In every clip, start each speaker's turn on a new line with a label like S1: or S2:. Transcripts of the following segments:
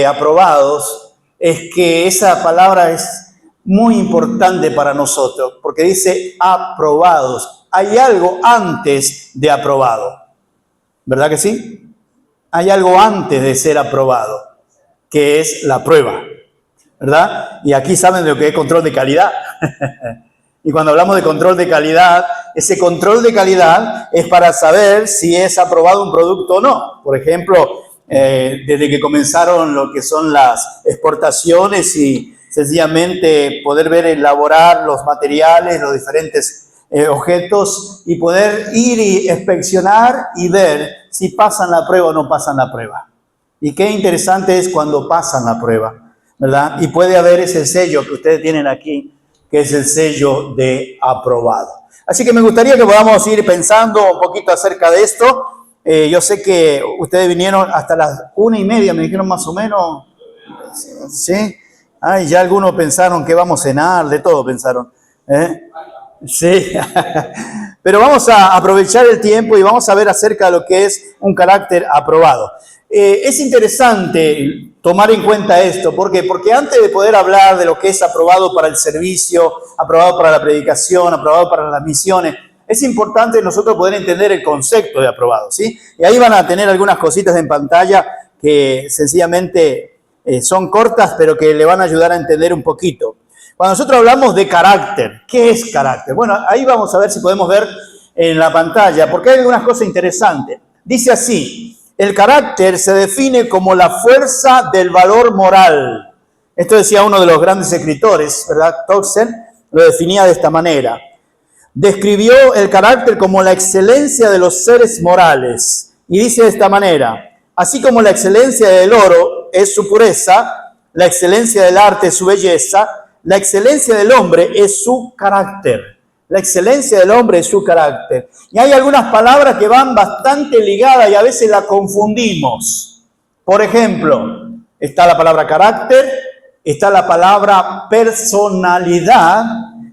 S1: aprobados, es que esa palabra es muy importante para nosotros, porque dice aprobados. Hay algo antes de aprobado, ¿verdad que sí? Hay algo antes de ser aprobado, que es la prueba, ¿verdad? Y aquí saben de lo que es control de calidad. Y cuando hablamos de control de calidad, ese control de calidad es para saber si es aprobado un producto o no. Por ejemplo, desde que comenzaron lo que son las exportaciones y sencillamente poder ver, elaborar los materiales, los diferentes objetos y poder ir y inspeccionar y ver si pasan la prueba o no pasan la prueba. Y qué interesante es cuando pasan la prueba, ¿verdad? Y puede haber ese sello que ustedes tienen aquí, que es el sello de aprobado. Así que me gustaría que podamos ir pensando un poquito acerca de esto. Yo sé que ustedes vinieron hasta las 1:30, me dijeron más o menos. ¿Sí? Ay, ya algunos pensaron que vamos a cenar, de todo pensaron. Sí. Pero vamos a aprovechar el tiempo y vamos a ver acerca de lo que es un carácter aprobado. Es interesante tomar en cuenta esto. ¿Por qué? Porque antes de poder hablar de lo que es aprobado para el servicio, aprobado para la predicación, aprobado para las misiones, es importante nosotros poder entender el concepto de aprobado, ¿sí? Y ahí van a tener algunas cositas en pantalla que sencillamente son cortas, pero que le van a ayudar a entender un poquito. Cuando nosotros hablamos de carácter, ¿qué es carácter? Bueno, ahí vamos a ver si podemos ver en la pantalla, porque hay algunas cosas interesantes. Dice así: el carácter se define como la fuerza del valor moral. Esto decía uno de los grandes escritores, ¿verdad? Tocqueville lo definía de esta manera. Describió el carácter como la excelencia de los seres morales. Y dice de esta manera: así como la excelencia del oro es su pureza, la excelencia del arte es su belleza, la excelencia del hombre es su carácter. La excelencia del hombre es su carácter. Y hay algunas palabras que van bastante ligadas y a veces la confundimos. Por ejemplo, está la palabra carácter, está la palabra personalidad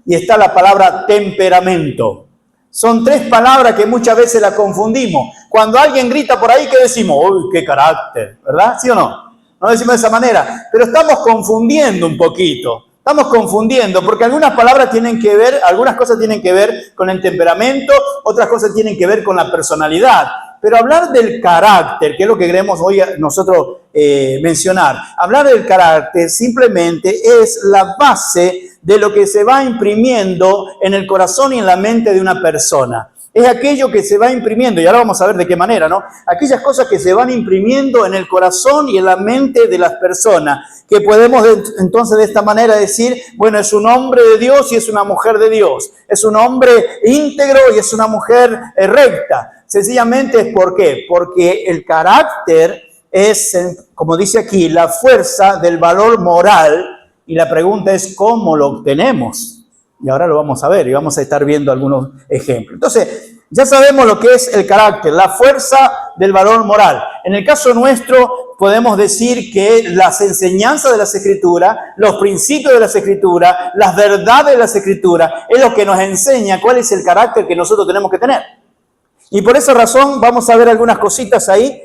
S1: y está la palabra temperamento. Son tres palabras que muchas veces la confundimos. Cuando alguien grita por ahí, ¿qué decimos? ¡Uy, qué carácter! ¿Verdad? ¿Sí o no? No decimos de esa manera, pero estamos confundiendo un poquito. Estamos confundiendo porque algunas palabras tienen que ver, algunas cosas tienen que ver con el temperamento, otras cosas tienen que ver con la personalidad. Pero hablar del carácter, que es lo que queremos hoy nosotros mencionar, hablar del carácter simplemente es la base de lo que se va imprimiendo en el corazón y en la mente de una persona. Es aquello que se va imprimiendo, y ahora vamos a ver de qué manera, ¿no? Aquellas cosas que se van imprimiendo en el corazón y en la mente de las personas, que podemos entonces de esta manera decir, bueno, es un hombre de Dios y es una mujer de Dios, es un hombre íntegro y es una mujer recta. Sencillamente es ¿por qué? Porque el carácter es, como dice aquí, la fuerza del valor moral, y la pregunta es ¿cómo lo obtenemos? Y ahora lo vamos a ver y vamos a estar viendo algunos ejemplos. Entonces, ya sabemos lo que es el carácter, la fuerza del valor moral. En el caso nuestro, podemos decir que las enseñanzas de las Escrituras, los principios de las Escrituras, las verdades de las Escrituras, es lo que nos enseña cuál es el carácter que nosotros tenemos que tener. Y por esa razón vamos a ver algunas cositas ahí.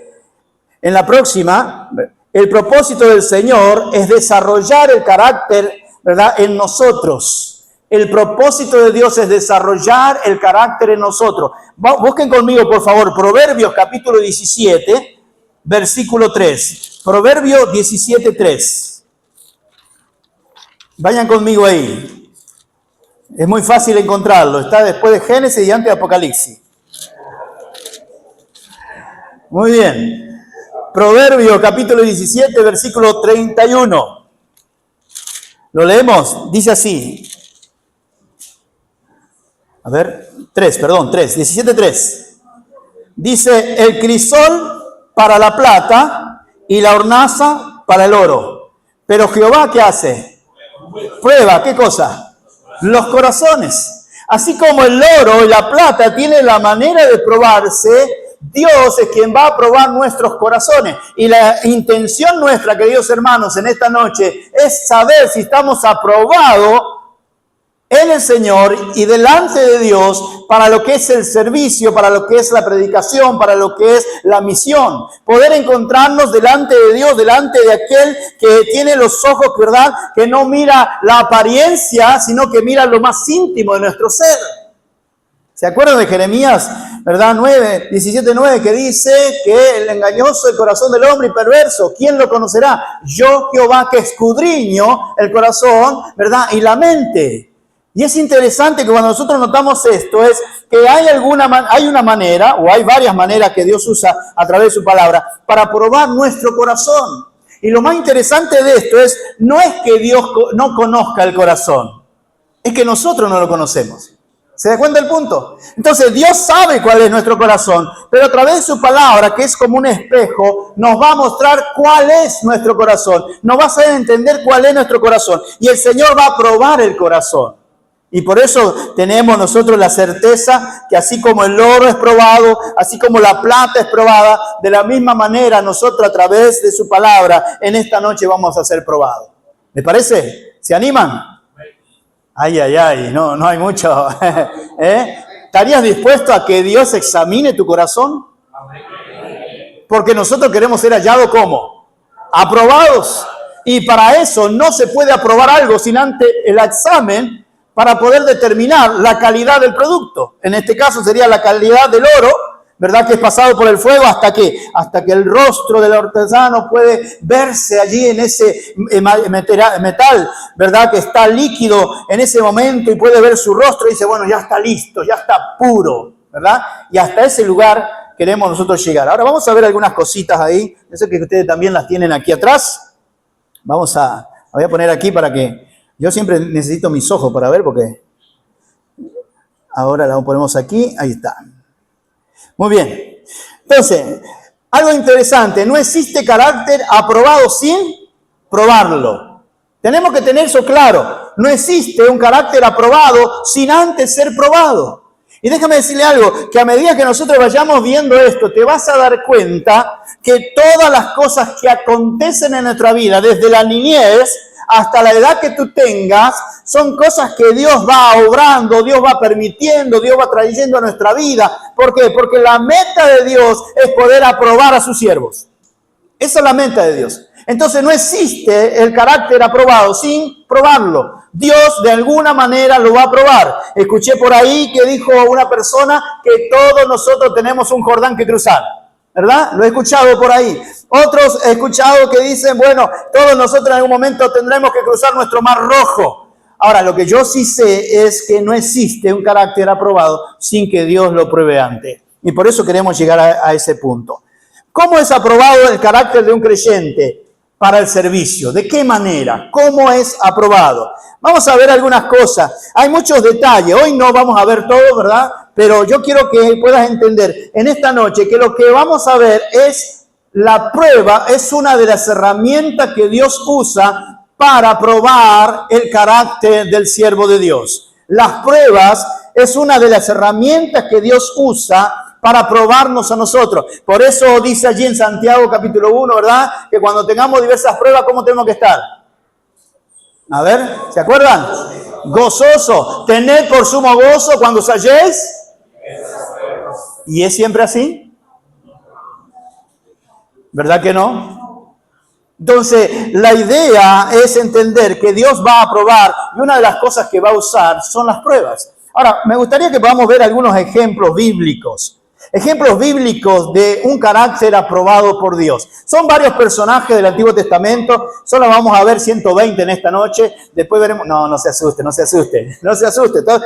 S1: En la próxima, el propósito del Señor es desarrollar el carácter, ¿verdad?, en nosotros. El propósito de Dios es desarrollar el carácter en nosotros. Busquen conmigo, por favor, Proverbios capítulo 17, versículo 3. Proverbios 17, 3. Vayan conmigo ahí. Es muy fácil encontrarlo. Está después de Génesis y antes de Apocalipsis. Muy bien. Proverbios capítulo 17, versículo 31. ¿Lo leemos? Dice así. A ver, 3, 17:3. Dice, el crisol para la plata y la hornaza para el oro. Pero Jehová, ¿qué hace? Prueba, ¿qué cosa? Los corazones. Así como el oro y la plata tienen la manera de probarse, Dios es quien va a probar nuestros corazones. Y la intención nuestra, queridos hermanos, en esta noche es saber si estamos aprobados en el Señor y delante de Dios para lo que es el servicio, para lo que es la predicación, para lo que es la misión. Poder encontrarnos delante de Dios, delante de aquel que tiene los ojos, ¿verdad?, que no mira la apariencia, sino que mira lo más íntimo de nuestro ser. ¿Se acuerdan de Jeremías, verdad? 17:9, que dice que el engañoso el corazón del hombre y perverso, ¿quién lo conocerá? Yo, Jehová, que escudriño el corazón, ¿verdad?, y la mente. Y es interesante que cuando nosotros notamos esto, es que hay una manera, o hay varias maneras que Dios usa a través de su palabra, para probar nuestro corazón. Y lo más interesante de esto no es que Dios no conozca el corazón, es que nosotros no lo conocemos. ¿Se da cuenta el punto? Entonces Dios sabe cuál es nuestro corazón, pero a través de su palabra, que es como un espejo, nos va a mostrar cuál es nuestro corazón. Nos va a hacer entender cuál es nuestro corazón. Y el Señor va a probar el corazón. Y por eso tenemos nosotros la certeza que así como el oro es probado, así como la plata es probada, de la misma manera nosotros a través de su palabra en esta noche vamos a ser probados. ¿Me parece? ¿Se animan? Ay, no hay mucho. ¿Estarías dispuesto a que Dios examine tu corazón? Porque nosotros queremos ser hallados ¿cómo? Aprobados. Y para eso no se puede aprobar algo sin antes el examen para poder determinar la calidad del producto. En este caso sería la calidad del oro, ¿verdad?, que es pasado por el fuego hasta que el rostro del artesano puede verse allí en ese metal, ¿verdad?, que está líquido en ese momento y puede ver su rostro y dice, bueno, ya está listo, ya está puro, ¿verdad? Y hasta ese lugar queremos nosotros llegar. Ahora vamos a ver algunas cositas ahí. Yo sé que ustedes también las tienen aquí atrás. Voy a poner aquí para que... Yo siempre necesito mis ojos para ver porque... Ahora la ponemos aquí, ahí está. Muy bien. Entonces, algo interesante, no existe carácter aprobado sin probarlo. Tenemos que tener eso claro. No existe un carácter aprobado sin antes ser probado. Y déjame decirle algo, que a medida que nosotros vayamos viendo esto, te vas a dar cuenta que todas las cosas que acontecen en nuestra vida, desde la niñez hasta la edad que tú tengas, son cosas que Dios va obrando, Dios va permitiendo, Dios va trayendo a nuestra vida. ¿Por qué? Porque la meta de Dios es poder aprobar a sus siervos. Esa es la meta de Dios. Entonces no existe el carácter aprobado sin probarlo. Dios de alguna manera lo va a probar. Escuché por ahí que dijo una persona que todos nosotros tenemos un Jordán que cruzar. ¿Verdad? Lo he escuchado por ahí. Otros he escuchado que dicen, bueno, todos nosotros en algún momento tendremos que cruzar nuestro mar rojo. Ahora, lo que yo sí sé es que no existe un carácter aprobado sin que Dios lo pruebe antes. Y por eso queremos llegar a ese punto. ¿Cómo es aprobado el carácter de un creyente para el servicio? ¿De qué manera? ¿Cómo es aprobado? Vamos a ver algunas cosas. Hay muchos detalles. Hoy no vamos a ver todo, ¿verdad? Pero yo quiero que puedas entender en esta noche que lo que vamos a ver es la prueba, es una de las herramientas que Dios usa para probar el carácter del siervo de Dios. Las pruebas es una de las herramientas que Dios usa para probarnos a nosotros. Por eso dice allí en Santiago capítulo 1, ¿verdad? Que cuando tengamos diversas pruebas, ¿cómo tenemos que estar? A ver, ¿se acuerdan? Gozoso. Tened por sumo gozo cuando os halléis. ¿Y es siempre así? ¿Verdad que no? Entonces, la idea es entender que Dios va a probar y una de las cosas que va a usar son las pruebas. Ahora, me gustaría que podamos ver algunos ejemplos bíblicos. Ejemplos bíblicos de un carácter aprobado por Dios. Son varios personajes del Antiguo Testamento. Solo vamos a ver 120 en esta noche. Después veremos... No se asuste.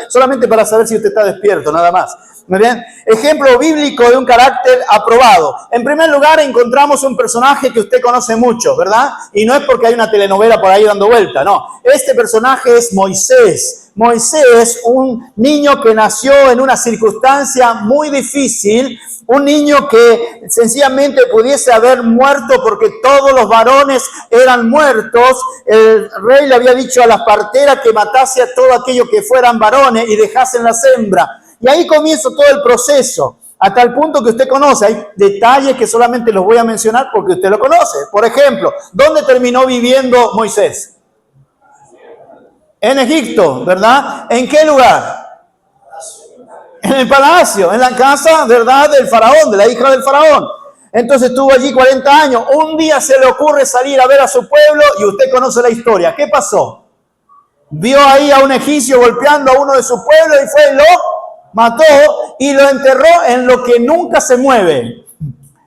S1: Solamente para saber si usted está despierto, nada más. Muy bien. Ejemplo bíblico de un carácter aprobado. En primer lugar, encontramos un personaje que usted conoce mucho, ¿verdad? Y no es porque hay una telenovela por ahí dando vuelta, no. Este personaje es Moisés. Moisés, un niño que nació en una circunstancia muy difícil, un niño que sencillamente pudiese haber muerto porque todos los varones eran muertos. El rey le había dicho a las parteras que matase a todo aquello que fueran varones y dejasen las hembras. Y ahí comienza todo el proceso, hasta el punto que usted conoce. Hay detalles que solamente los voy a mencionar porque usted lo conoce. Por ejemplo, ¿dónde terminó viviendo Moisés? En Egipto, ¿verdad? ¿En qué lugar? En el palacio, en la casa, ¿verdad? Del faraón, de la hija del faraón. Entonces estuvo allí 40 años. Un día se le ocurre salir a ver a su pueblo y usted conoce la historia. ¿Qué pasó? Vio ahí a un egipcio golpeando a uno de su pueblo y fue y lo mató y lo enterró en lo que nunca se mueve.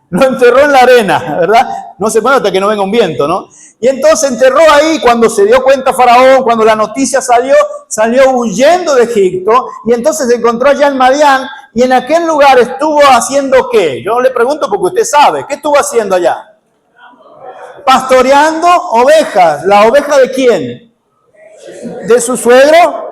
S1: Lo enterró en la arena, ¿verdad? No se mueve hasta que no venga un viento, ¿no? Y entonces enterró ahí. Cuando se dio cuenta Faraón, cuando la noticia salió huyendo de Egipto y entonces se encontró allá en Madián y en aquel lugar estuvo haciendo ¿qué? Yo le pregunto porque usted sabe. ¿Qué estuvo haciendo allá? Pastoreando ovejas. ¿La oveja de quién? ¿De su suegro?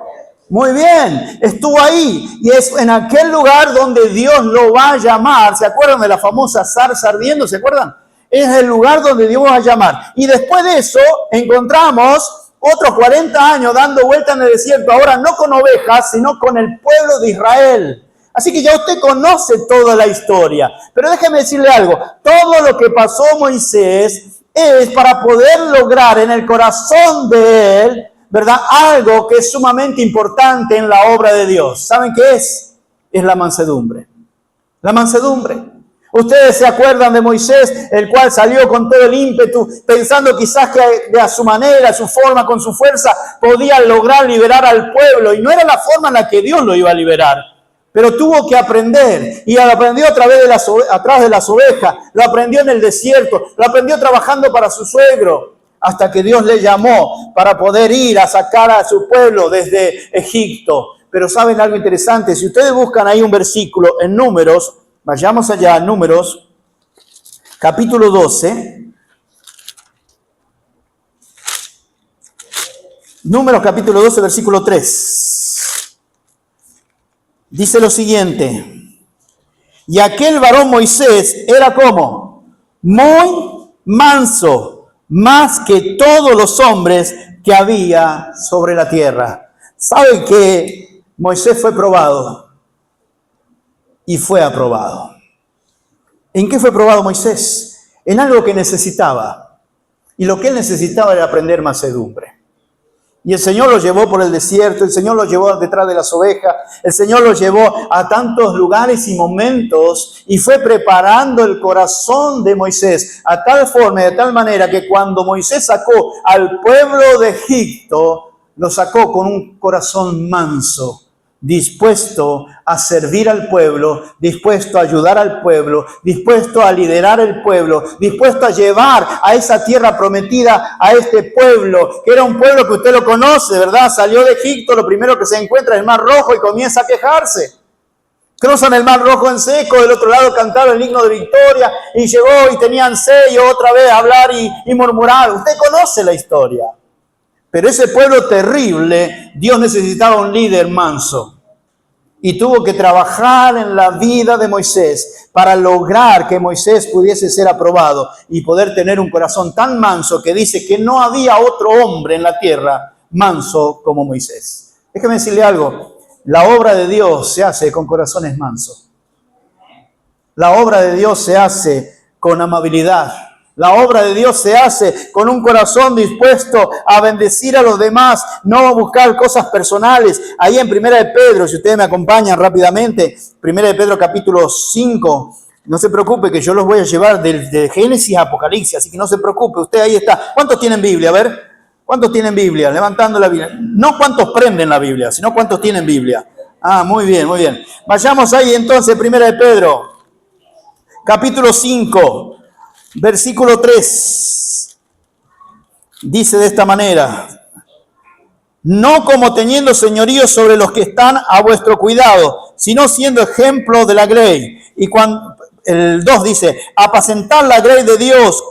S1: Muy bien, estuvo ahí y es en aquel lugar donde Dios lo va a llamar. ¿Se acuerdan de la famosa zarza ardiendo? ¿Se acuerdan? Es el lugar donde Dios va a llamar. Y después de eso encontramos otros 40 años dando vuelta en el desierto, ahora no con ovejas, sino con el pueblo de Israel. Así que ya usted conoce toda la historia. Pero déjeme decirle algo, todo lo que pasó Moisés es para poder lograr en el corazón de él, ¿verdad? Algo que es sumamente importante en la obra de Dios. ¿Saben qué es? Es la mansedumbre. La mansedumbre. Ustedes se acuerdan de Moisés, el cual salió con todo el ímpetu, pensando quizás que a su manera, a su forma, con su fuerza, podía lograr liberar al pueblo. Y no era la forma en la que Dios lo iba a liberar. Pero tuvo que aprender, y lo aprendió atrás de las ovejas, lo aprendió en el desierto, lo aprendió trabajando para su suegro, hasta que Dios le llamó para poder ir a sacar a su pueblo desde Egipto. Pero ¿saben algo interesante? Si ustedes buscan ahí un versículo en Números, vayamos allá, Números, capítulo 12. Números capítulo 12, versículo 3. Dice lo siguiente: y aquel varón Moisés era como muy manso, más que todos los hombres que había sobre la tierra. ¿Saben que Moisés fue probado? Y fue aprobado. ¿En qué fue probado Moisés? En algo que necesitaba. Y lo que él necesitaba era aprender mansedumbre. Y el Señor lo llevó por el desierto, el Señor lo llevó detrás de las ovejas, el Señor lo llevó a tantos lugares y momentos y fue preparando el corazón de Moisés a tal forma y de tal manera que cuando Moisés sacó al pueblo de Egipto, lo sacó con un corazón manso, dispuesto a servir al pueblo, dispuesto a ayudar al pueblo, dispuesto a liderar el pueblo, dispuesto a llevar a esa tierra prometida a este pueblo, que era un pueblo que usted lo conoce, ¿verdad? Salió de Egipto, lo primero que se encuentra es el Mar Rojo y comienza a quejarse. Cruzan el Mar Rojo en seco, del otro lado cantaron el himno de victoria y llegó y tenían sed y otra vez hablar y murmurar. Usted conoce la historia. Pero ese pueblo terrible, Dios necesitaba un líder manso. Y tuvo que trabajar en la vida de Moisés para lograr que Moisés pudiese ser aprobado y poder tener un corazón tan manso que dice que no había otro hombre en la tierra manso como Moisés. Déjeme decirle algo, la obra de Dios se hace con corazones mansos. La obra de Dios se hace con amabilidad. La obra de Dios se hace con un corazón dispuesto a bendecir a los demás, no a buscar cosas personales. Ahí en 1 de Pedro, si ustedes me acompañan rápidamente, 1 de Pedro capítulo 5, no se preocupe que yo los voy a llevar de Génesis a Apocalipsis, así que no se preocupe, usted ahí está. ¿Cuántos tienen Biblia? A ver, ¿cuántos tienen Biblia? Levantando la Biblia. No cuántos prenden la Biblia, sino cuántos tienen Biblia. Ah, muy bien, muy bien. Vayamos ahí entonces, 1 de Pedro, capítulo 5. Versículo 3, dice de esta manera: no como teniendo señorío sobre los que están a vuestro cuidado, sino siendo ejemplo de la grey. Y cuando el 2 dice: apacentad la grey de Dios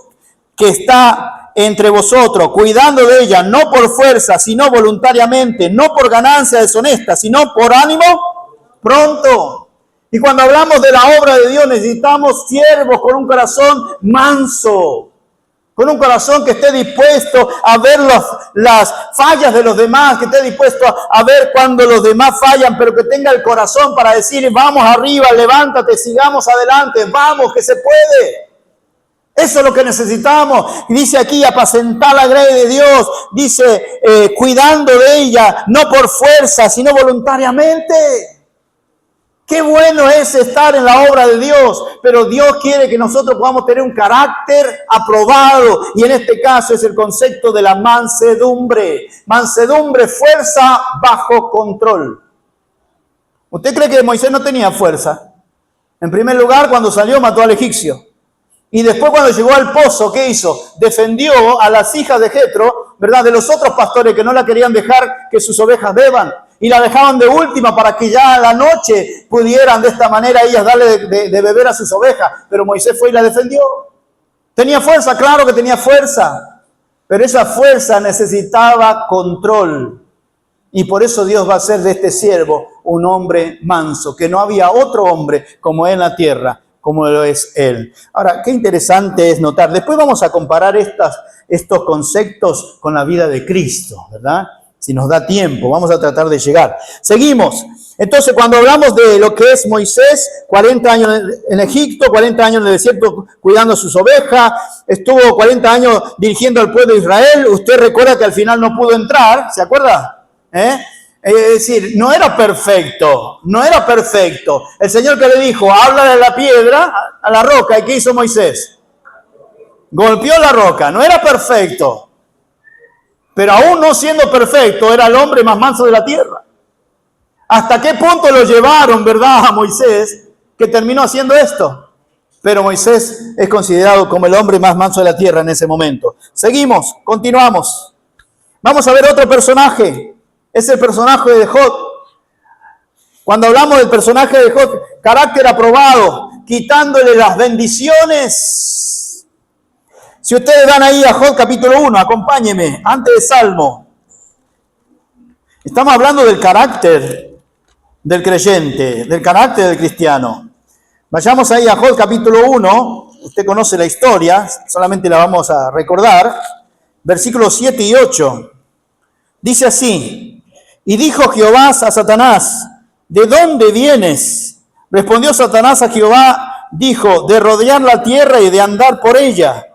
S1: que está entre vosotros, cuidando de ella, no por fuerza, sino voluntariamente, no por ganancia deshonesta, sino por ánimo pronto. Y cuando hablamos de la obra de Dios, necesitamos siervos con un corazón manso, con un corazón que esté dispuesto a ver las fallas de los demás, que esté dispuesto a ver cuando los demás fallan, pero que tenga el corazón para decir: vamos arriba, levántate, sigamos adelante, vamos, que se puede. Eso es lo que necesitamos. Y dice aquí, apacentar la grey de Dios. Dice, cuidando de ella, no por fuerza, sino voluntariamente. Qué bueno es estar en la obra de Dios, pero Dios quiere que nosotros podamos tener un carácter aprobado. Y en este caso es el concepto de la mansedumbre. Mansedumbre, fuerza bajo control. ¿Usted cree que Moisés no tenía fuerza? En primer lugar, cuando salió mató al egipcio. Y después cuando llegó al pozo, ¿qué hizo? Defendió a las hijas de Jetro, ¿verdad? De los otros pastores que no la querían dejar que sus ovejas beban. Y la dejaban de última para que ya a la noche pudieran de esta manera ellas darle de beber a sus ovejas. Pero Moisés fue y la defendió. ¿Tenía fuerza? Claro que tenía fuerza. Pero esa fuerza necesitaba control. Y por eso Dios va a hacer de este siervo un hombre manso, que no había otro hombre como él en la tierra, como lo es él. Ahora, qué interesante es notar. Después vamos a comparar estos conceptos con la vida de Cristo, ¿verdad? Si nos da tiempo, vamos a tratar de llegar. Seguimos. Entonces, cuando hablamos de lo que es Moisés, 40 años en Egipto, 40 años en el desierto cuidando sus ovejas, estuvo 40 años dirigiendo al pueblo de Israel. Usted recuerda que al final no pudo entrar, ¿se acuerda? Es decir, no era perfecto. El Señor que le dijo, háblale a la piedra, a la roca, ¿y qué hizo Moisés? Golpeó la roca, no era perfecto. Pero aún no siendo perfecto, era el hombre más manso de la tierra. ¿Hasta qué punto lo llevaron, verdad, a Moisés, que terminó haciendo esto? Pero Moisés es considerado como el hombre más manso de la tierra en ese momento. Seguimos, continuamos. Vamos a ver otro personaje. Es el personaje de Job. Cuando hablamos del personaje de Job, carácter aprobado, quitándole las bendiciones. Si ustedes van ahí a Job capítulo 1, acompáñenme, antes de Salmo. Estamos hablando del carácter del creyente, del carácter del cristiano. Vayamos ahí a Job capítulo 1, usted conoce la historia, solamente la vamos a recordar. Versículos 7 y 8. Dice así, y dijo Jehová a Satanás, ¿de dónde vienes? Respondió Satanás a Jehová, dijo, de rodear la tierra y de andar por ella.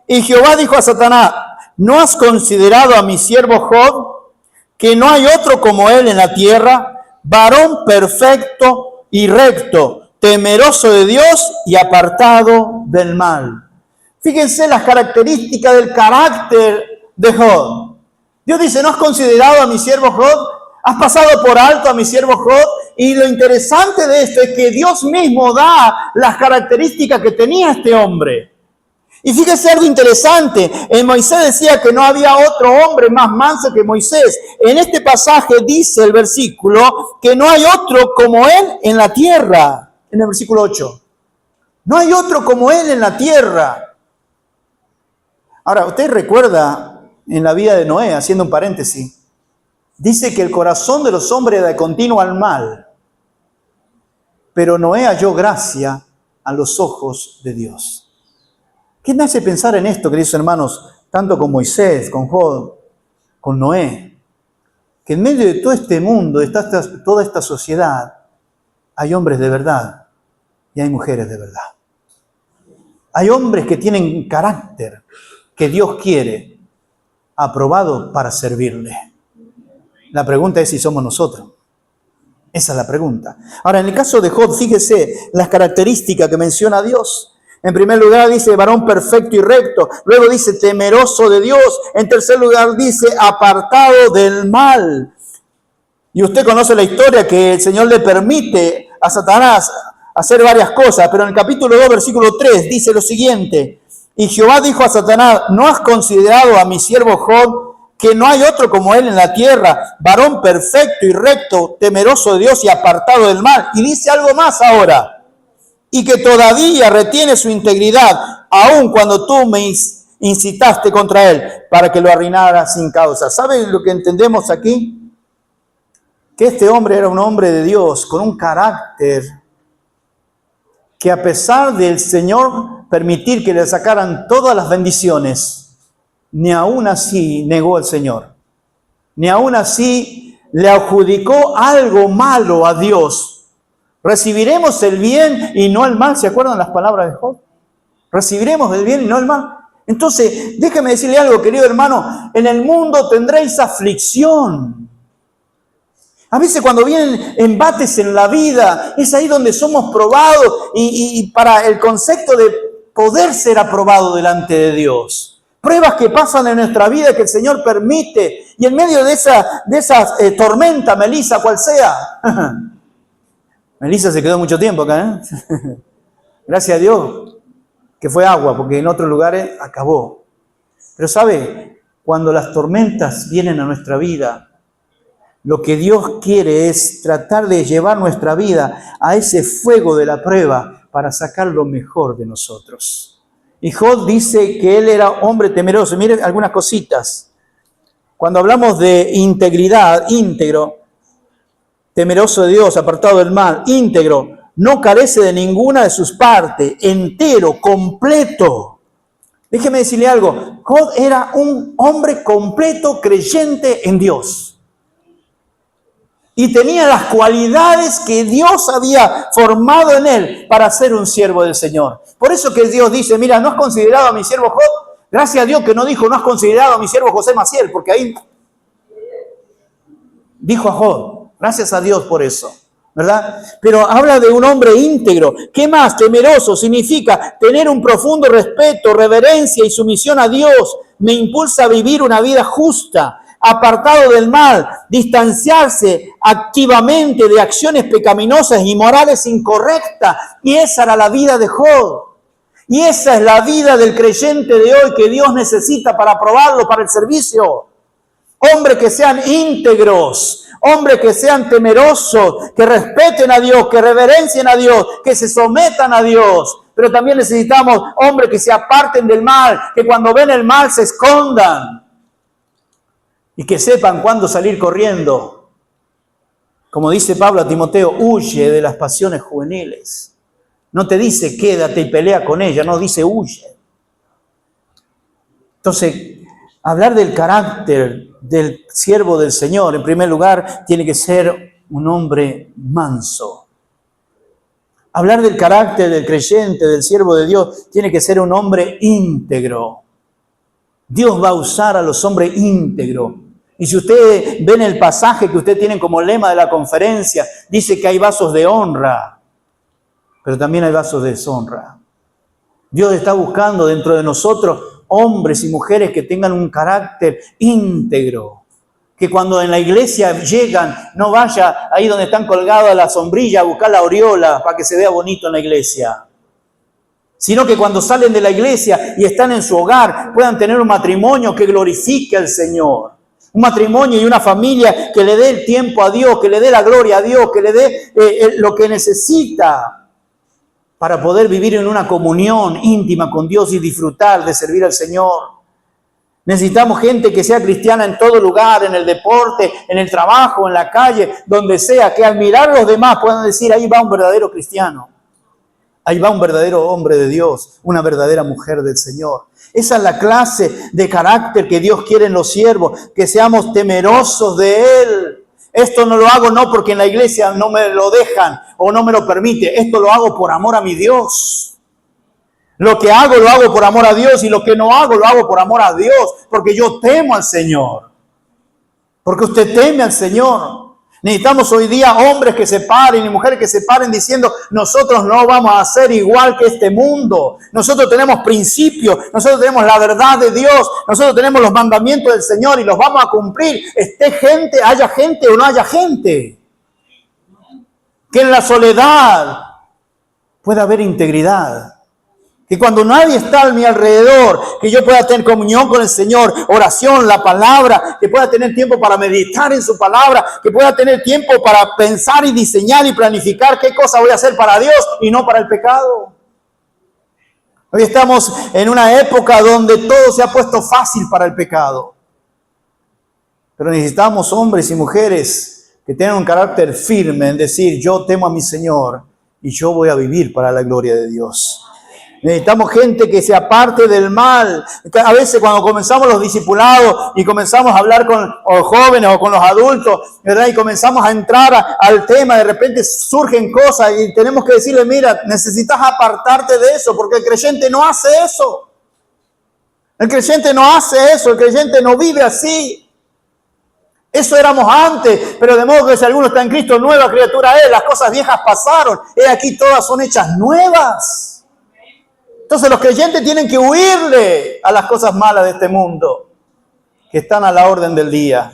S1: Y Jehová dijo a Satanás, ¿no has considerado a mi siervo Job, que no hay otro como él en la tierra, varón perfecto y recto, temeroso de Dios y apartado del mal? Fíjense las características del carácter de Job. Dios dice, ¿no has considerado a mi siervo Job? ¿Has pasado por alto a mi siervo Job? Y lo interesante de esto es que Dios mismo da las características que tenía este hombre. Y fíjese algo interesante, en Moisés decía que no había otro hombre más manso que Moisés. En este pasaje dice el versículo que no hay otro como él en la tierra, en el versículo 8. No hay otro como él en la tierra. Ahora, usted recuerda en la vida de Noé, haciendo un paréntesis, dice que el corazón de los hombres era de continuo al mal, pero Noé halló gracia a los ojos de Dios. ¿Qué me hace pensar en esto, queridos hermanos, tanto con Moisés, con Job, con Noé? Que en medio de todo este mundo, de toda esta sociedad, hay hombres de verdad y hay mujeres de verdad. Hay hombres que tienen carácter que Dios quiere, aprobado para servirle. La pregunta es si somos nosotros. Esa es la pregunta. Ahora, en el caso de Job, fíjese las características que menciona Dios. En primer lugar dice varón perfecto y recto. Luego dice temeroso de Dios. En tercer lugar dice apartado del mal. Y usted conoce la historia que el Señor le permite a Satanás hacer varias cosas. Pero en el capítulo 2, versículo 3 dice lo siguiente. Y Jehová dijo a Satanás, ¿no has considerado a mi siervo Job, que no hay otro como él en la tierra, varón perfecto y recto, temeroso de Dios y apartado del mal? Y dice algo más ahora. Y que todavía retiene su integridad, aun cuando tú me incitaste contra él, para que lo arruinara sin causa. ¿Saben lo que entendemos aquí? Que este hombre era un hombre de Dios, con un carácter que a pesar del Señor permitir que le sacaran todas las bendiciones, ni aún así negó al Señor. Ni aún así le adjudicó algo malo a Dios. Recibiremos el bien y no el mal. ¿Se acuerdan las palabras de Job? Recibiremos el bien y no el mal. Entonces, déjeme decirle algo, querido hermano. En el mundo tendréis aflicción. A veces cuando vienen embates en la vida, es ahí donde somos probados y para el concepto de poder ser aprobado delante de Dios. Pruebas que pasan en nuestra vida que el Señor permite. Y en medio de esa tormenta, Melissa, cual sea. Melissa se quedó mucho tiempo acá, ¿eh? Gracias a Dios que fue agua, porque en otros lugares acabó. Pero ¿sabe? Cuando las tormentas vienen a nuestra vida, lo que Dios quiere es tratar de llevar nuestra vida a ese fuego de la prueba para sacar lo mejor de nosotros. Y Job dice que él era hombre temeroso. Miren algunas cositas. Cuando hablamos de integridad, íntegro, temeroso de Dios, apartado del mal, íntegro, no carece de ninguna de sus partes, entero, completo. Déjeme decirle algo, Job era un hombre completo, creyente en Dios. Y tenía las cualidades que Dios había formado en él para ser un siervo del Señor. Por eso que Dios dice, mira, ¿no has considerado a mi siervo Job? Gracias a Dios que no dijo, no has considerado a mi siervo José Maciel, porque ahí dijo a Job, gracias a Dios por eso, ¿verdad? Pero habla de un hombre íntegro. ¿Qué más? Temeroso significa tener un profundo respeto, reverencia y sumisión a Dios. Me impulsa a vivir una vida justa, apartado del mal, distanciarse activamente de acciones pecaminosas y morales incorrectas. Y esa era la vida de Job. Y esa es la vida del creyente de hoy que Dios necesita para aprobarlo para el servicio. Hombres que sean íntegros, hombres que sean temerosos, que respeten a Dios, que reverencien a Dios, que se sometan a Dios. Pero también necesitamos hombres que se aparten del mal, que cuando ven el mal se escondan. Y que sepan cuándo salir corriendo. Como dice Pablo a Timoteo, huye de las pasiones juveniles. No te dice quédate y pelea con ella, no, dice huye. Entonces, hablar del carácter del siervo del Señor, en primer lugar, tiene que ser un hombre manso. Hablar del carácter del creyente, del siervo de Dios, tiene que ser un hombre íntegro. Dios va a usar a los hombres íntegros. Y si usted ve en el pasaje que usted tiene como lema de la conferencia, dice que hay vasos de honra, pero también hay vasos de deshonra. Dios está buscando dentro de nosotros hombres y mujeres que tengan un carácter íntegro. Que cuando en la iglesia llegan, no vaya ahí donde están colgadas la sombrilla a buscar la aureola para que se vea bonito en la iglesia. Sino que cuando salen de la iglesia y están en su hogar, puedan tener un matrimonio que glorifique al Señor. Un matrimonio y una familia que le dé el tiempo a Dios, que le dé la gloria a Dios, que le dé lo que necesita para poder vivir en una comunión íntima con Dios y disfrutar de servir al Señor. Necesitamos gente que sea cristiana en todo lugar, en el deporte, en el trabajo, en la calle, donde sea, que al mirar a los demás puedan decir, ahí va un verdadero cristiano. Ahí va un verdadero hombre de Dios, una verdadera mujer del Señor. Esa es la clase de carácter que Dios quiere en los siervos, que seamos temerosos de Él. Esto no lo hago no porque en la iglesia no me lo dejan o no me lo permite. Esto lo hago por amor a mi Dios. Lo que hago lo hago por amor a Dios y lo que no hago lo hago por amor a Dios, porque yo temo al Señor. Porque usted teme al Señor. Necesitamos hoy día hombres que se paren y mujeres que se paren diciendo, nosotros no vamos a ser igual que este mundo. Nosotros tenemos principios, nosotros tenemos la verdad de Dios, nosotros tenemos los mandamientos del Señor y los vamos a cumplir. Esté gente, haya gente o no haya gente. Que en la soledad pueda haber integridad. Que cuando nadie está a mi alrededor, que yo pueda tener comunión con el Señor, oración, la palabra, que pueda tener tiempo para meditar en su palabra, que pueda tener tiempo para pensar y diseñar y planificar qué cosa voy a hacer para Dios y no para el pecado. Hoy estamos en una época donde todo se ha puesto fácil para el pecado. Pero necesitamos hombres y mujeres que tengan un carácter firme en decir, yo temo a mi Señor y yo voy a vivir para la gloria de Dios. Necesitamos gente que se aparte del mal. A veces cuando comenzamos los discipulados y comenzamos a hablar con los jóvenes o con los adultos, ¿verdad? Y comenzamos a entrar al tema, de repente surgen cosas y tenemos que decirle, mira, necesitas apartarte de eso, porque el creyente no hace eso. El creyente no hace eso, el creyente no vive así. Eso éramos antes, pero de modo que si alguno está en Cristo, nueva criatura es, las cosas viejas pasaron, he aquí todas son hechas nuevas. Entonces los creyentes tienen que huirle a las cosas malas de este mundo, que están a la orden del día.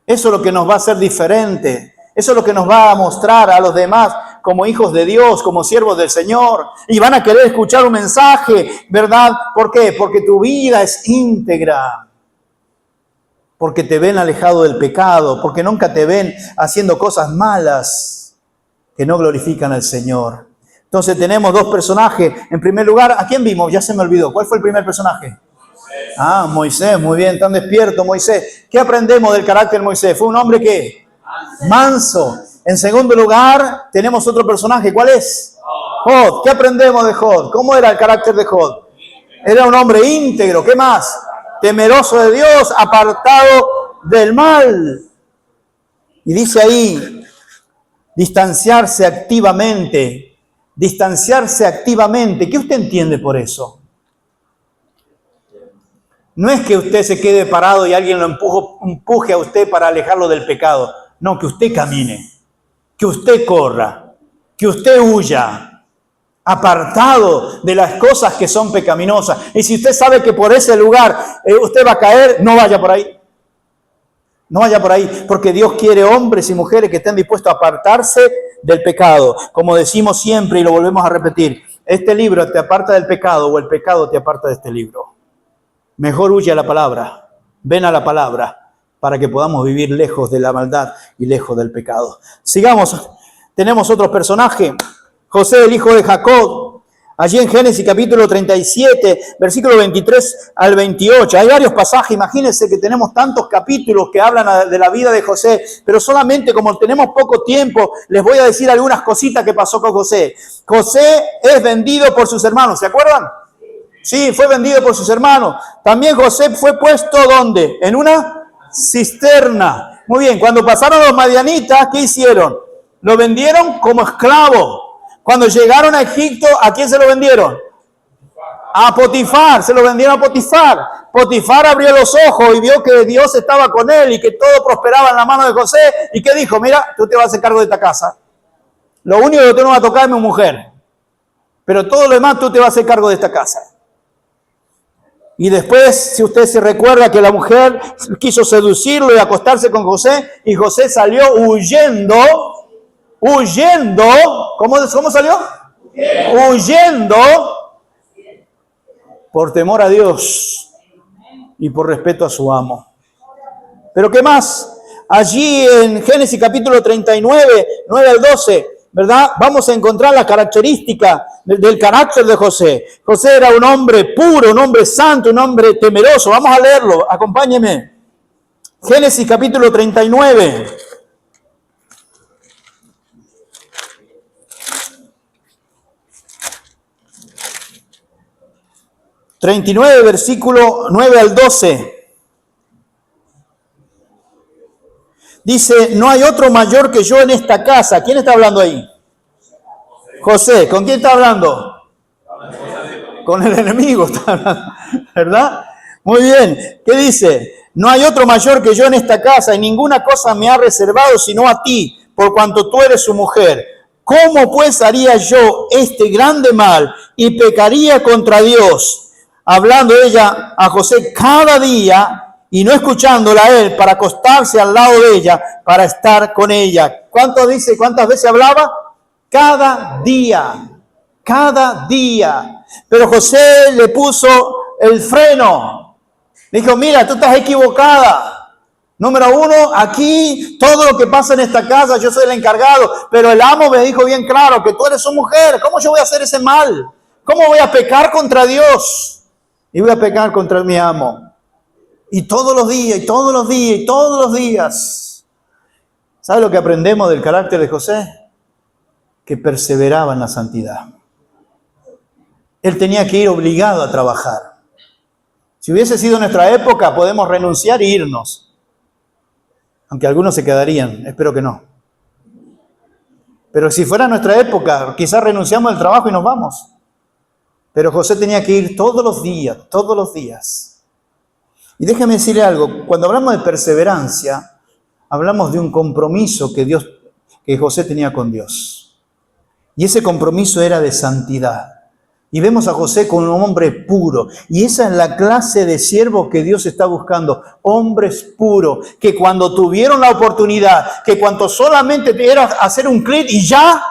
S1: Eso es lo que nos va a hacer diferente. Eso es lo que nos va a mostrar a los demás como hijos de Dios, como siervos del Señor. Y van a querer escuchar un mensaje, ¿verdad? ¿Por qué? Porque tu vida es íntegra. Porque te ven alejado del pecado. Porque nunca te ven haciendo cosas malas que no glorifican al Señor. Entonces tenemos dos personajes. En primer lugar, ¿a quién vimos? Ya se me olvidó. ¿Cuál fue el primer personaje? Moisés. Muy bien, tan despierto Moisés. ¿Qué aprendemos del carácter de Moisés? ¿Fue un hombre qué? Manso. En segundo lugar, tenemos otro personaje. ¿Cuál es? Jod. ¿Qué aprendemos de Jod? ¿Cómo era el carácter de Jod? Era un hombre íntegro. ¿Qué más? Temeroso de Dios, apartado del mal. Y dice ahí, distanciarse activamente. Distanciarse activamente. ¿Qué usted entiende por eso? No es que usted se quede parado y alguien lo empuje a usted para alejarlo del pecado. No, que usted camine, que usted corra, que usted huya, apartado de las cosas que son pecaminosas. Y si usted sabe que por ese lugar usted va a caer, no vaya por ahí. No vaya por ahí, porque Dios quiere hombres y mujeres que estén dispuestos a apartarse del pecado. Como decimos siempre y lo volvemos a repetir, este libro te aparta del pecado o el pecado te aparta de este libro. Mejor huye a la palabra, ven a la palabra, para que podamos vivir lejos de la maldad y lejos del pecado. Sigamos, tenemos otro personaje, José, el hijo de Jacob. Allí en Génesis capítulo 37, versículo 23 al 28. Hay varios pasajes, imagínense que tenemos tantos capítulos que hablan de la vida de José, pero solamente como tenemos poco tiempo, les voy a decir algunas cositas que pasó con José. José es vendido por sus hermanos, ¿se acuerdan? Sí, fue vendido por sus hermanos. También José fue puesto, ¿dónde? En una cisterna. Muy bien, cuando pasaron los madianitas, ¿qué hicieron? Lo vendieron como esclavo. Cuando llegaron a Egipto, ¿a quién se lo vendieron? A Potifar, se lo vendieron a Potifar. Potifar abrió los ojos y vio que Dios estaba con él y que todo prosperaba en la mano de José. ¿Y qué dijo? Mira, tú te vas a hacer cargo de esta casa. Lo único que tú no vas a tocar es mi mujer. Pero todo lo demás tú te vas a hacer cargo de esta casa. Y después, si usted se recuerda que la mujer quiso seducirlo y acostarse con José, y José salió huyendo, ¿cómo salió? Huyendo por temor a Dios y por respeto a su amo. Pero ¿qué más? Allí en Génesis capítulo 39, 9 al 12, ¿verdad? Vamos a encontrar la característica del carácter de José. José era un hombre puro, un hombre santo, un hombre temeroso. Vamos a leerlo, acompáñeme. Génesis capítulo 39. 39, versículo 9 al 12. Dice, no hay otro mayor que yo en esta casa. ¿Quién está hablando ahí? José. ¿Con quién está hablando? Con el enemigo está hablando, ¿verdad? Muy bien. ¿Qué dice? No hay otro mayor que yo en esta casa y ninguna cosa me ha reservado sino a ti, por cuanto tú eres su mujer. ¿Cómo pues haría yo este grande mal y pecaría contra Dios? Hablando ella a José cada día y no escuchándola a él para acostarse al lado de ella, para estar con ella. ¿Cuántas veces hablaba? Cada día. Pero José le puso el freno. Dijo, mira, tú estás equivocada. Número uno, aquí todo lo que pasa en esta casa, yo soy el encargado, pero el amo me dijo bien claro que tú eres su mujer. ¿Cómo yo voy a hacer ese mal? ¿Cómo voy a pecar contra Dios? Y voy a pecar contra mi amo. Y todos los días. ¿Sabe lo que aprendemos del carácter de José? Que perseveraba en la santidad. Él tenía que ir obligado a trabajar. Si hubiese sido nuestra época, podemos renunciar e irnos. Aunque algunos se quedarían, espero que no. Pero si fuera nuestra época, quizás renunciamos al trabajo y nos vamos. Pero José tenía que ir todos los días, todos los días. Y déjeme decirle algo, cuando hablamos de perseverancia, hablamos de un compromiso que José tenía con Dios. Y ese compromiso era de santidad. Y vemos a José como un hombre puro. Y esa es la clase de siervo que Dios está buscando. Hombres puros, que cuando tuvieron la oportunidad, que cuando solamente era hacer un clic y ya,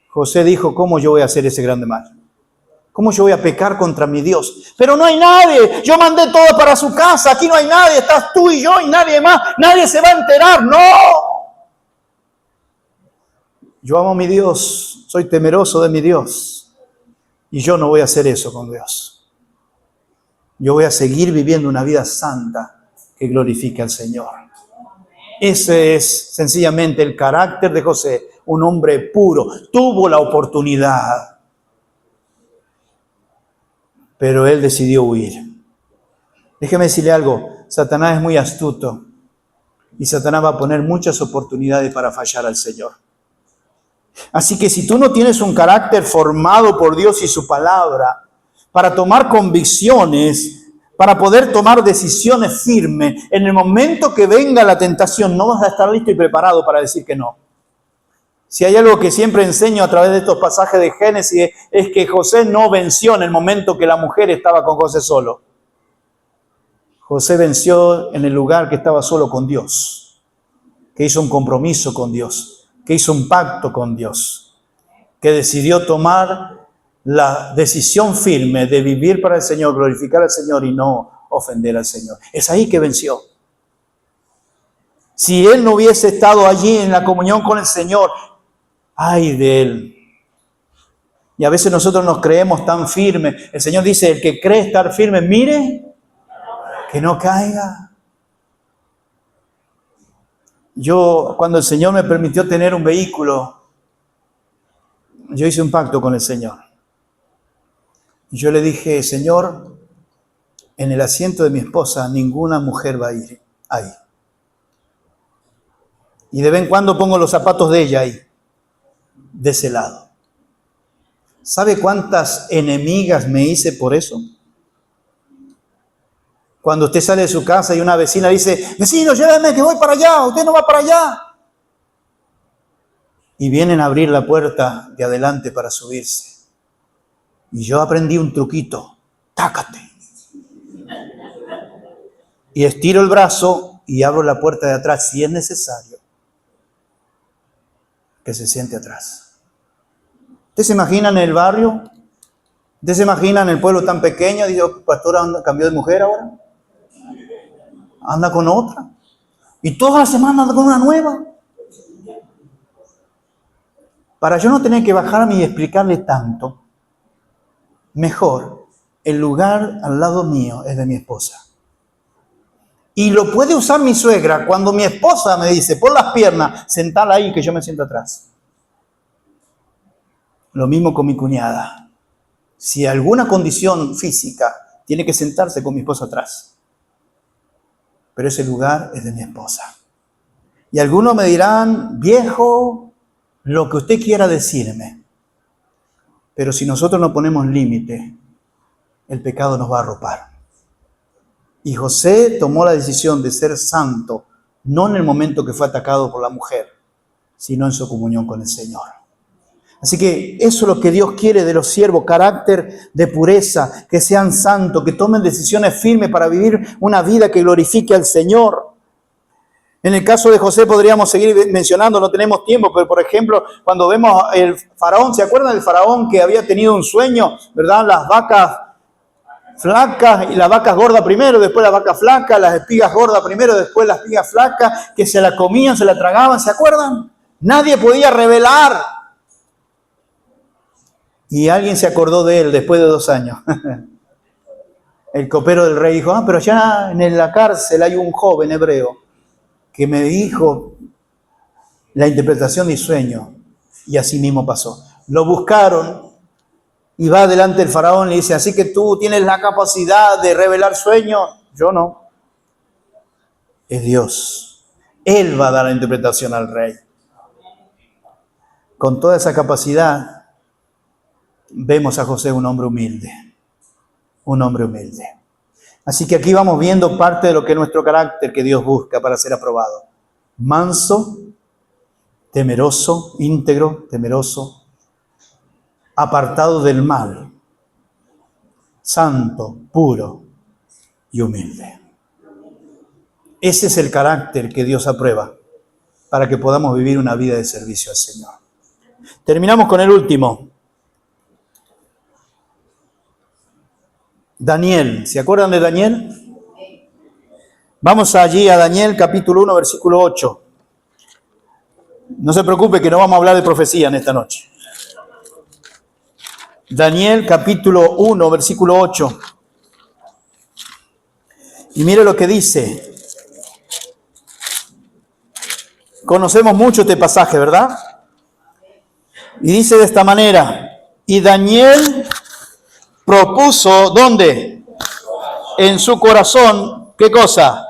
S1: José dijo, ¿cómo yo voy a hacer ese grande mal? ¿Cómo yo voy a pecar contra mi Dios? Pero no hay nadie. Yo mandé todo para su casa. Aquí no hay nadie. Estás tú y yo y nadie más. Nadie se va a enterar. ¡No! Yo amo a mi Dios. Soy temeroso de mi Dios. Y yo no voy a hacer eso con Dios. Yo voy a seguir viviendo una vida santa que glorifique al Señor. Ese es sencillamente el carácter de José. Un hombre puro. Tuvo la oportunidad. Pero él decidió huir. Déjeme decirle algo. Satanás es muy astuto. Y Satanás va a poner muchas oportunidades para fallar al Señor. Así que si tú no tienes un carácter formado por Dios y su palabra, para tomar convicciones, para poder tomar decisiones firmes, en el momento que venga la tentación, no vas a estar listo y preparado para decir que no. Si hay algo que siempre enseño a través de estos pasajes de Génesis, es que José no venció en el momento que la mujer estaba con José solo. José venció en el lugar que estaba solo con Dios, que hizo un compromiso con Dios, que hizo un pacto con Dios, que decidió tomar la decisión firme de vivir para el Señor, glorificar al Señor y no ofender al Señor. Es ahí que venció. Si él no hubiese estado allí en la comunión con el Señor, ay de él. Y a veces nosotros nos creemos tan firmes. El Señor dice, el que cree estar firme, mire, que no caiga. Yo, cuando el Señor me permitió tener un vehículo, yo hice un pacto con el Señor. Y yo le dije, Señor, en el asiento de mi esposa ninguna mujer va a ir ahí. Y de vez en cuando pongo los zapatos de ella ahí, de ese lado. ¿Sabe cuántas enemigas me hice por eso? Cuando usted sale de su casa y una vecina dice, vecino, llévame que voy para allá, usted no va para allá. Y vienen a abrir la puerta de adelante para subirse. Y yo aprendí un truquito, tácate. Y estiro el brazo y abro la puerta de atrás, si es necesario, que se siente atrás. ¿Usted se imagina en el barrio? ¿Usted se imagina en el pueblo tan pequeño? Dice, pastor, ¿cambió de mujer ahora? Anda con otra. Y toda la semana anda con una nueva. Para yo no tener que bajarme y explicarle tanto, mejor, el lugar al lado mío es de mi esposa. Y lo puede usar mi suegra cuando mi esposa me dice, pon las piernas, sentala ahí que yo me siento atrás. Lo mismo con mi cuñada. Si alguna condición física, tiene que sentarse con mi esposa atrás. Pero ese lugar es de mi esposa. Y algunos me dirán, viejo, lo que usted quiera decirme. Pero si nosotros no ponemos límite, el pecado nos va a arropar. Y José tomó la decisión de ser santo, no en el momento que fue atacado por la mujer, sino en su comunión con el Señor. Así que eso es lo que Dios quiere de los siervos, carácter de pureza, que sean santos, que tomen decisiones firmes para vivir una vida que glorifique al Señor. En el caso de José podríamos seguir mencionando, no tenemos tiempo, pero por ejemplo, cuando vemos el faraón, ¿se acuerdan del faraón que había tenido un sueño, verdad? Las vacas flacas y las vacas gordas primero, después las vacas flacas, las espigas gordas primero, después las espigas flacas, que se la comían, se la tragaban, ¿se acuerdan? Nadie podía revelar. Y alguien se acordó de él después de 2 años. El copero del rey dijo, pero allá en la cárcel hay un joven hebreo que me dijo la interpretación de mi sueño. Y así mismo pasó. Lo buscaron y va delante del faraón y le dice, así que tú tienes la capacidad de revelar sueños. Yo no. Es Dios. Él va a dar la interpretación al rey. Con toda esa capacidad, vemos a José un hombre humilde. Un hombre humilde. Así que aquí vamos viendo parte de lo que es nuestro carácter que Dios busca para ser aprobado. Manso, temeroso, íntegro, temeroso, apartado del mal, santo, puro y humilde. Ese es el carácter que Dios aprueba para que podamos vivir una vida de servicio al Señor. Terminamos con el último. Daniel. ¿Se acuerdan de Daniel? Vamos allí a Daniel capítulo 1, versículo 8. No se preocupe que no vamos a hablar de profecía en esta noche. Daniel capítulo 1, versículo 8. Y mire lo que dice. Conocemos mucho este pasaje, ¿verdad? Y dice de esta manera, y Daniel propuso, ¿dónde? En su corazón, ¿qué cosa?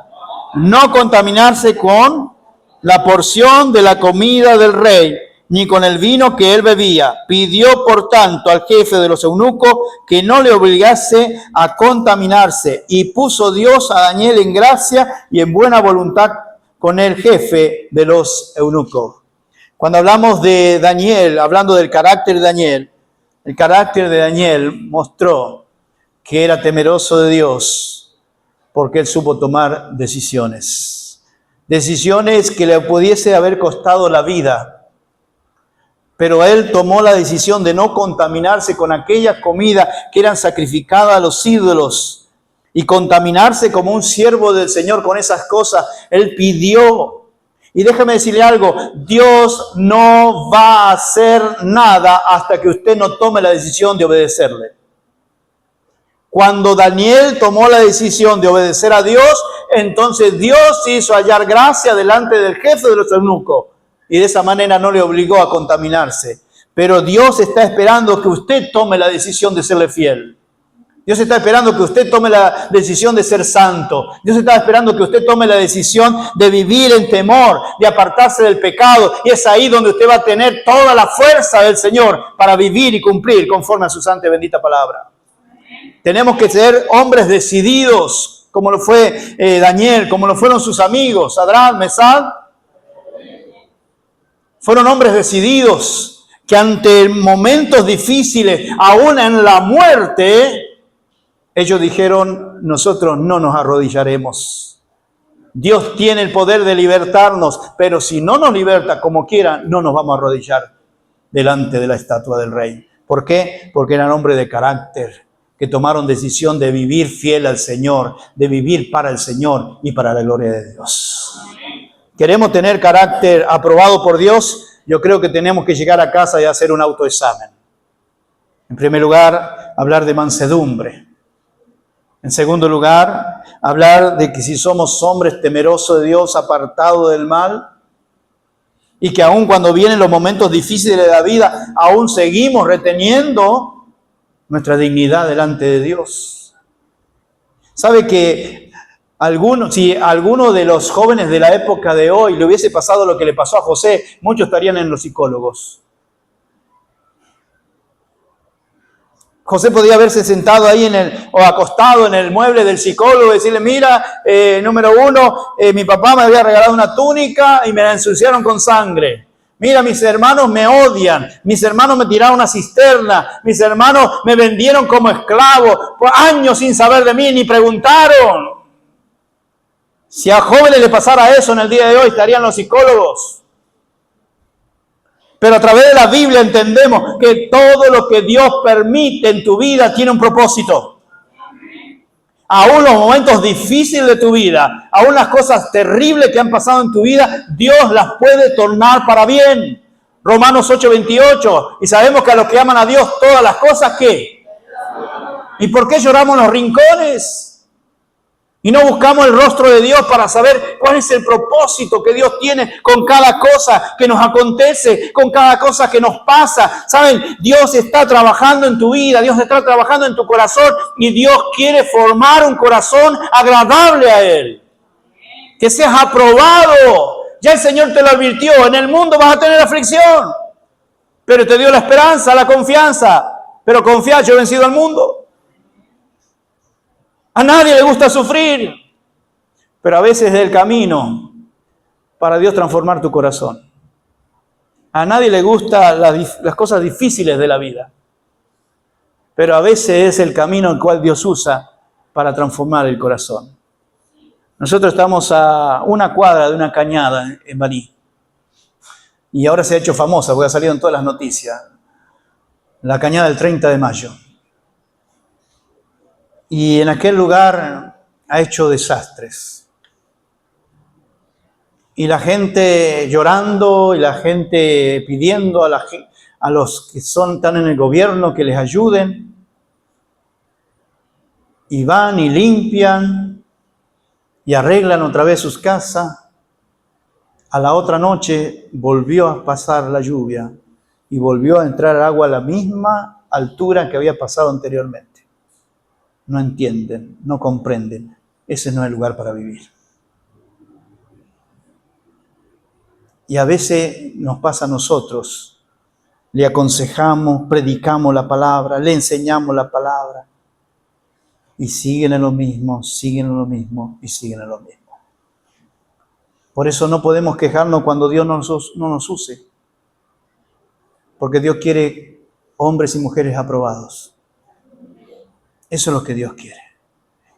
S1: No contaminarse con la porción de la comida del rey, ni con el vino que él bebía. Pidió, por tanto, al jefe de los eunucos que no le obligase a contaminarse, y puso Dios a Daniel en gracia y en buena voluntad con el jefe de los eunucos. Cuando hablamos de Daniel, hablando del carácter de Daniel, el carácter de Daniel mostró que era temeroso de Dios porque él supo tomar decisiones. Decisiones que le pudiese haber costado la vida. Pero él tomó la decisión de no contaminarse con aquellas comidas que eran sacrificadas a los ídolos y contaminarse como un siervo del Señor con esas cosas. Él pidió. Y déjame decirle algo, Dios no va a hacer nada hasta que usted no tome la decisión de obedecerle. Cuando Daniel tomó la decisión de obedecer a Dios, entonces Dios hizo hallar gracia delante del jefe de los eunucos. Y de esa manera no le obligó a contaminarse. Pero Dios está esperando que usted tome la decisión de serle fiel. Dios está esperando que usted tome la decisión de ser santo. Dios está esperando que usted tome la decisión de vivir en temor, de apartarse del pecado. Y es ahí donde usted va a tener toda la fuerza del Señor para vivir y cumplir conforme a su santa y bendita palabra. Tenemos que ser hombres decididos, como lo fue Daniel, como lo fueron sus amigos, Sadrach, Mesach. Fueron hombres decididos que ante momentos difíciles, aún en la muerte, ellos dijeron, nosotros no nos arrodillaremos. Dios tiene el poder de libertarnos, pero si no nos liberta como quiera, no nos vamos a arrodillar delante de la estatua del rey. ¿Por qué? Porque eran hombres de carácter, que tomaron decisión de vivir fiel al Señor, de vivir para el Señor y para la gloria de Dios. ¿Queremos tener carácter aprobado por Dios? Yo creo que tenemos que llegar a casa y hacer un autoexamen. En primer lugar, hablar de mansedumbre. En segundo lugar, hablar de que si somos hombres temerosos de Dios, apartados del mal, y que aun cuando vienen los momentos difíciles de la vida, aún seguimos reteniendo nuestra dignidad delante de Dios. ¿Sabe que si a alguno de los jóvenes de la época de hoy le hubiese pasado lo que le pasó a José, muchos estarían en los psicólogos? José podía haberse sentado ahí o acostado en el mueble del psicólogo y decirle, mira, número uno, mi papá me había regalado una túnica y me la ensuciaron con sangre. Mira, mis hermanos me odian, mis hermanos me tiraron una cisterna, mis hermanos me vendieron como esclavo por años sin saber de mí, ni preguntaron. Si a jóvenes le pasara eso en el día de hoy, estarían los psicólogos. Pero a través de la Biblia entendemos que todo lo que Dios permite en tu vida tiene un propósito. Aún los momentos difíciles de tu vida, aún las cosas terribles que han pasado en tu vida, Dios las puede tornar para bien. Romanos 8:28. Y sabemos que a los que aman a Dios todas las cosas, ¿qué? ¿Y por qué lloramos en los rincones? Y no buscamos el rostro de Dios para saber cuál es el propósito que Dios tiene con cada cosa que nos acontece, con cada cosa que nos pasa. ¿Saben? Dios está trabajando en tu vida, Dios está trabajando en tu corazón y Dios quiere formar un corazón agradable a Él. Que seas aprobado. Ya el Señor te lo advirtió, en el mundo vas a tener aflicción, pero te dio la esperanza, la confianza. Pero confía, yo he vencido al mundo. A nadie le gusta sufrir, pero a veces es el camino para Dios transformar tu corazón. A nadie le gustan las cosas difíciles de la vida, pero a veces es el camino el cual Dios usa para transformar el corazón. Nosotros estamos a una cuadra de una cañada en Baní, y ahora se ha hecho famosa, porque ha salido en todas las noticias, la cañada del 30 de mayo. Y en aquel lugar ha hecho desastres. Y la gente llorando y la gente pidiendo a los que están en el gobierno que les ayuden. Y van y limpian y arreglan otra vez sus casas. A la otra noche volvió a pasar la lluvia y volvió a entrar agua a la misma altura que había pasado anteriormente. No entienden, no comprenden. Ese no es el lugar para vivir. Y a veces nos pasa a nosotros. Le aconsejamos, predicamos la palabra, le enseñamos la palabra. Y siguen en lo mismo, siguen en lo mismo y siguen en lo mismo. Por eso no podemos quejarnos cuando Dios no nos use. Porque Dios quiere hombres y mujeres aprobados. Eso es lo que Dios quiere.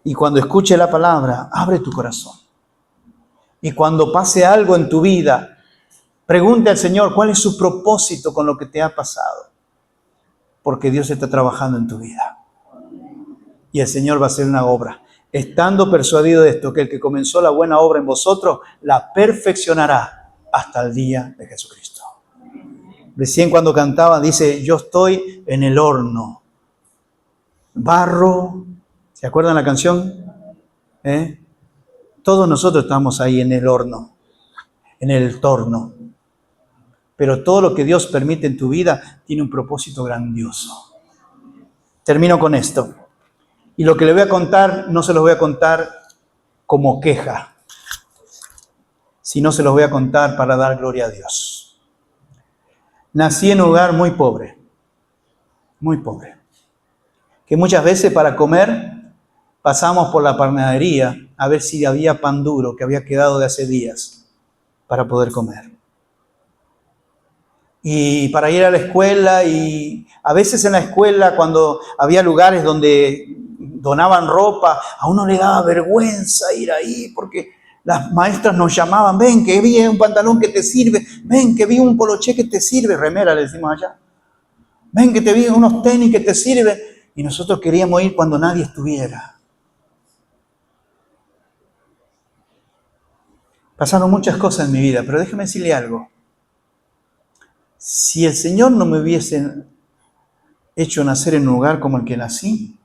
S1: Y cuando escuche la palabra, abre tu corazón. Y cuando pase algo en tu vida, pregunte al Señor cuál es su propósito con lo que te ha pasado. Porque Dios está trabajando en tu vida. Y el Señor va a hacer una obra. Estando persuadido de esto, que el que comenzó la buena obra en vosotros, la perfeccionará hasta el día de Jesucristo. Recién cuando cantaba, dice, yo estoy en el horno. Barro, ¿se acuerdan la canción? Todos nosotros estamos ahí en el horno, en el torno. Pero todo lo que Dios permite en tu vida tiene un propósito grandioso. Termino con esto. Y lo que le voy a contar, no se los voy a contar como queja, sino se los voy a contar para dar gloria a Dios. Nací en un hogar muy pobre, que muchas veces para comer pasamos por la panadería a ver si había pan duro que había quedado de hace días para poder comer. Y para ir a la escuela, y a veces en la escuela cuando había lugares donde donaban ropa, a uno le daba vergüenza ir ahí porque las maestras nos llamaban, ven que vi un pantalón que te sirve, ven que vi un poloché que te sirve, remera le decimos allá, ven que te vi unos tenis que te sirven, y nosotros queríamos ir cuando nadie estuviera. Pasaron muchas cosas en mi vida, pero déjeme decirle algo. Si el Señor no me hubiese hecho nacer en un lugar como el que nací,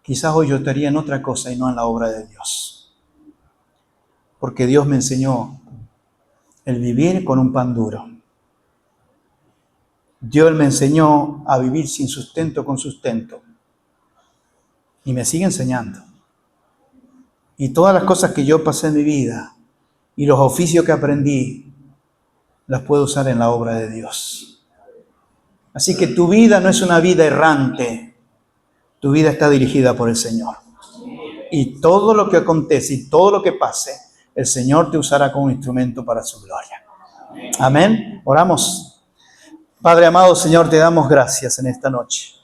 S1: quizás hoy yo estaría en otra cosa y no en la obra de Dios. Porque Dios me enseñó el vivir con un pan duro. Dios me enseñó a vivir sin sustento con sustento. Y me sigue enseñando. Y todas las cosas que yo pasé en mi vida y los oficios que aprendí, las puedo usar en la obra de Dios. Así que tu vida no es una vida errante. Tu vida está dirigida por el Señor. Y todo lo que acontece y todo lo que pase, el Señor te usará como instrumento para su gloria. Amén. Oramos. Padre amado, Señor, te damos gracias en esta noche.